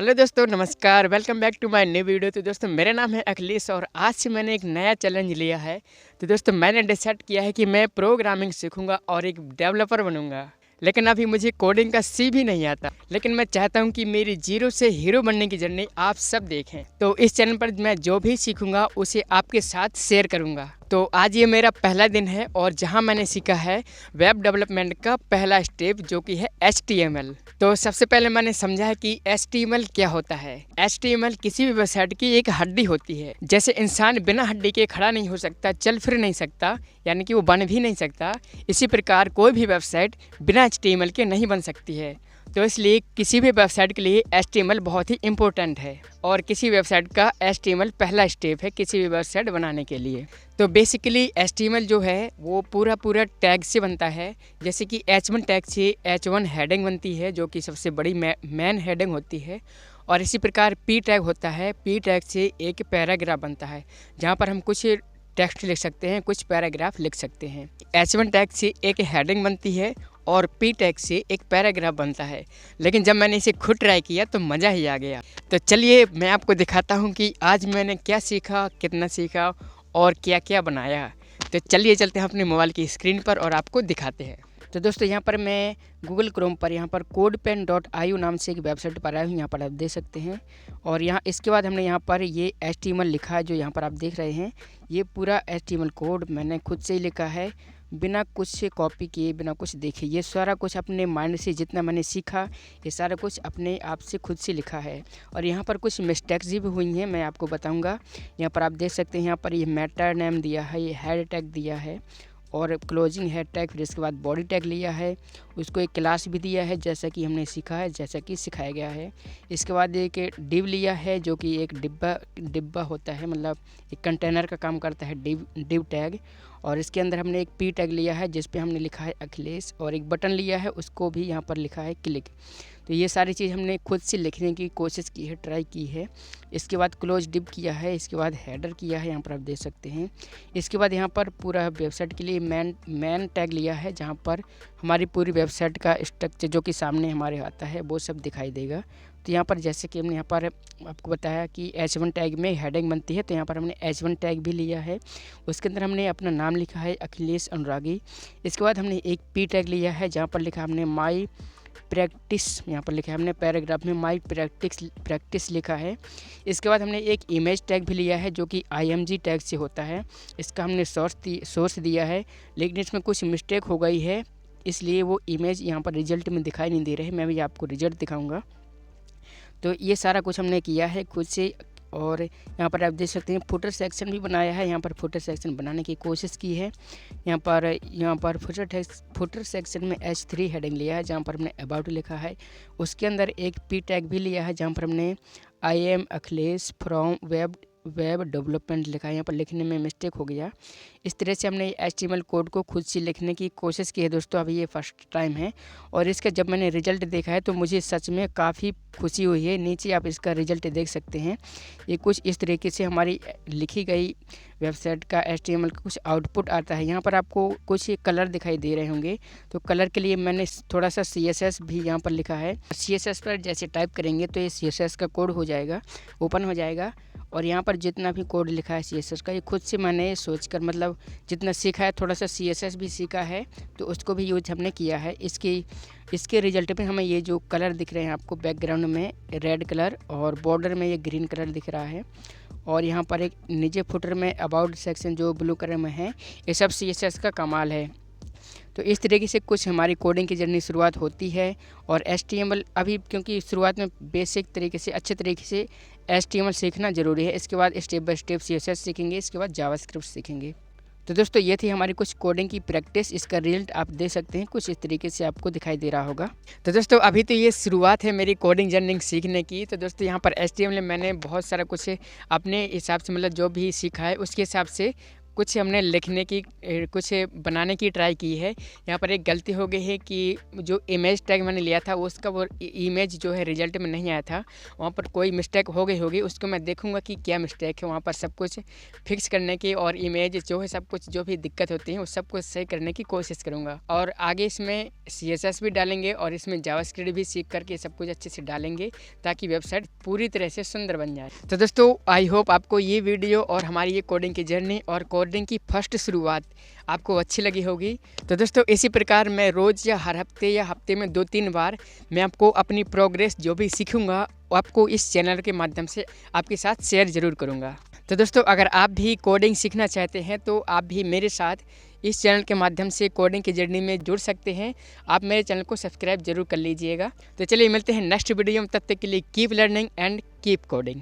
Hello दोस्तों, नमस्कार। Welcome back to my new video. तो दोस्तों, मेरा नाम है अखिलेश और आज से मैंने एक नया चैलेंज लिया है। तो दोस्तों, मैंने डिसाइड किया है कि मैं प्रोग्रामिंग सीखूंगा और एक डेवलपर बनूंगा। लेकिन अभी मुझे कोडिंग का सी भी नहीं आता, लेकिन मैं चाहता हूं कि मेरी जीरो से हीरो बनने की जर्नी आप सब देखें। तो इस चैनल पर मैं जो भी सीखूंगा उसे आपके साथ शेयर करूंगा। तो आज ये मेरा पहला दिन है और जहां मैंने सीखा है वेब डेवलपमेंट का पहला स्टेप, जो कि है HTML। तो सबसे पहले मैंने समझा है कि HTML क्या होता है। HTML किसी भी वेबसाइट की एक हड्डी होती है। जैसे इंसान बिना हड्डी के खड़ा नहीं हो सकता, चल फिर नहीं सकता, यानी कि वो बन भी नहीं सकता, इसी प्रकार कोई भी वेबसाइट बिना HTML के नहीं बन सकती है। तो इसलिए किसी भी वेबसाइट के लिए HTML बहुत ही इम्पोर्टेंट है और किसी वेबसाइट का HTML पहला स्टेप है किसी भी वेबसाइट बनाने के लिए। तो बेसिकली HTML जो है वो पूरा टैग से बनता है। जैसे कि H1 टैग से H1 हेडिंग बनती है, जो कि सबसे बड़ी मेन हेडिंग होती है। और इसी प्रकार P टैग होता है। P टैग से एक पैराग्राफ बनता है, जहाँ पर हम कुछ टेक्स्ट लिख सकते हैं, कुछ पैराग्राफ लिख सकते हैं। H1 टैग से एक हेडिंग बनती है और P टैग से एक पैराग्राफ बनता है। लेकिन जब मैंने इसे खुद ट्राई किया तो मज़ा ही आ गया। तो चलिए मैं आपको दिखाता हूँ कि आज मैंने क्या सीखा, कितना सीखा और क्या क्या बनाया। तो चलिए चलते हैं अपने मोबाइल की स्क्रीन पर और आपको दिखाते हैं। तो दोस्तों, यहाँ पर मैं गूगल क्रोम पर यहाँ पर codepen.io नाम से एक वेबसाइट पर आया हूँ। यहाँ पर आप देख सकते हैं। और यहाँ इसके बाद हमने यहाँ पर ये HTML लिखा है, जो यहाँ पर आप देख रहे हैं। ये पूरा HTML कोड मैंने खुद से ही लिखा है, बिना कुछ से कॉपी किए, बिना कुछ देखे। ये सारा कुछ अपने माइंड से जितना मैंने सीखा, ये सारा कुछ अपने आप से खुद से लिखा है। और यहाँ पर कुछ मिस्टेक्स भी हुई हैं, मैं आपको बताऊंगा। यहाँ पर आप देख सकते हैं, यहाँ पर ये मेटा नेम दिया है, ये हेड टैग दिया है और क्लोजिंग हेड टैग, फिर इसके बाद बॉडी टैग लिया है, उसको एक क्लास भी दिया है जैसा कि हमने सीखा है, जैसा कि सिखाया गया है। इसके बाद एक डिव लिया है, जो कि एक डिब्बा होता है, मतलब एक कंटेनर का काम करता है डिव टैग। और इसके अंदर हमने एक P टैग लिया है, जिस पे हमने लिखा है अखिलेश, और एक बटन लिया है, उसको भी यहाँ पर लिखा है क्लिक। तो ये सारी चीज़ हमने खुद से लिखने की कोशिश की है, ट्राई की है। इसके बाद क्लोज डिव किया है, इसके बाद हेडर किया है, यहाँ पर आप देख सकते हैं। इसके बाद यहाँ पर पूरा वेबसाइट के लिए मैन टैग लिया है, जहाँ पर हमारी पूरी वेबसाइट का स्ट्रक्चर जो कि सामने हमारे आता है वो सब दिखाई देगा। तो यहाँ पर जैसे कि हमने यहाँ पर आपको बताया कि H1 टैग में हेडिंग बनती है, तो यहाँ पर हमने H1 टैग भी लिया है। उसके अंदर हमने अपना नाम लिखा है अखिलेश अनुरागी। इसके बाद हमने एक P टैग लिया है, जहाँ पर लिखा हमने माई प्रैक्टिस, यहाँ पर लिखा है हमने पैराग्राफ में माई प्रैक्टिस लिखा है। इसके बाद हमने एक इमेज टैग भी लिया है, जो कि IMG टैग से होता है। इसका हमने सोर्स दिया है, लेकिन इसमें कुछ मिस्टेक हो गई है, इसलिए वो इमेज यहाँ पर रिजल्ट में दिखाई नहीं दे रहे। मैं भी आपको रिजल्ट दिखाऊंगा। तो ये सारा कुछ हमने किया है खुद से। और यहाँ पर आप देख सकते हैं फुटर सेक्शन भी बनाया है। यहाँ पर फुटर सेक्शन बनाने की कोशिश की है। यहाँ पर फुटर सेक्शन में H3 हेडिंग लिया है, जहाँ पर हमने अबाउट लिखा है। उसके अंदर एक P टैग भी लिया है, जहाँ पर हमने I am Akhilesh from web development लिखा है। यहाँ पर लिखने में मिस्टेक हो गया। इस तरह से हमने HTML कोड को खुद से लिखने की कोशिश की है दोस्तों। अभी ये फर्स्ट टाइम है और इसका जब मैंने रिजल्ट देखा है तो मुझे सच में काफ़ी खुशी हुई है। नीचे आप इसका रिजल्ट देख सकते हैं। ये कुछ इस तरीके से हमारी लिखी गई वेबसाइट का HTML का कुछ आउटपुट आता है। यहाँ पर आपको कुछ कलर दिखाई दे रहे होंगे, तो कलर के लिए मैंने थोड़ा सा CSS भी यहाँ पर लिखा है। CSS पर जैसे टाइप करेंगे तो ये CSS का कोड हो जाएगा, ओपन हो जाएगा। और यहाँ पर जितना भी कोड लिखा है CSS का, ये खुद से मैंने सोचकर, मतलब जितना सीखा है, थोड़ा सा CSS भी सीखा है, तो उसको भी यूज हमने किया है। इसके रिजल्ट में हमें ये जो कलर दिख रहे हैं आपको, बैकग्राउंड में रेड कलर और बॉर्डर में ये ग्रीन कलर दिख रहा है। और यहाँ पर एक नीचे फुटर में अबाउट सेक्शन जो ब्लू कलर में है, ये सब CSS का कमाल है। तो इस तरीके से कुछ हमारी कोडिंग की जर्नी शुरुआत होती है। और HTML अभी, क्योंकि शुरुआत में बेसिक तरीके से, अच्छे तरीके से HTML सीखना ज़रूरी है। इसके बाद स्टेप बाय स्टेप CSS सीखेंगे, इसके बाद जावास्क्रिप्ट सीखेंगे। तो दोस्तों, ये थी हमारी कुछ कोडिंग की प्रैक्टिस। इसका रिजल्ट आप देख सकते हैं, कुछ इस तरीके से आपको दिखाई दे रहा होगा। तो दोस्तों, अभी तो ये शुरुआत है मेरी कोडिंग जर्नी सीखने की। तो दोस्तों, यहाँ पर HTML में मैंने बहुत सारा कुछ अपने हिसाब से, मतलब जो भी सीखा है उसके हिसाब से कुछ हमने लिखने की कुछ बनाने की ट्राई की है। यहाँ पर एक गलती हो गई है कि जो इमेज टैग मैंने लिया था उसका वो इमेज जो है रिजल्ट में नहीं आया था, वहाँ पर कोई मिस्टेक हो गई होगी। उसको मैं देखूँगा कि क्या मिस्टेक है, वहाँ पर सब कुछ फिक्स करने की और इमेज जो है सब कुछ जो भी दिक्कत होती है वो सब कुछ सही करने की कोशिश करूँगा। और आगे इसमें CSS भी डालेंगे और इसमें जावास्क्रिप्ट भी सीख करके सब कुछ अच्छे से डालेंगे ताकि वेबसाइट पूरी तरह से सुंदर बन जाए। तो दोस्तों आई होप आपको ये वीडियो और हमारी ये कोडिंग की जर्नी और कोडिंग की फर्स्ट शुरुआत आपको अच्छी लगी होगी। तो दोस्तों इसी प्रकार मैं रोज़ या हर हफ्ते या हफ्ते में 2-3 बार मैं आपको अपनी प्रोग्रेस जो भी सीखूंगा वो आपको इस चैनल के माध्यम से आपके साथ शेयर ज़रूर करूंगा। तो दोस्तों अगर आप भी कोडिंग सीखना चाहते हैं तो आप भी मेरे साथ इस चैनल के माध्यम से कोडिंग की जर्नी में जुड़ सकते हैं। आप मेरे चैनल को सब्सक्राइब जरूर कर लीजिएगा। तो चलिए मिलते हैं नेक्स्ट वीडियो में, तब तक के लिए keep learning and keep coding.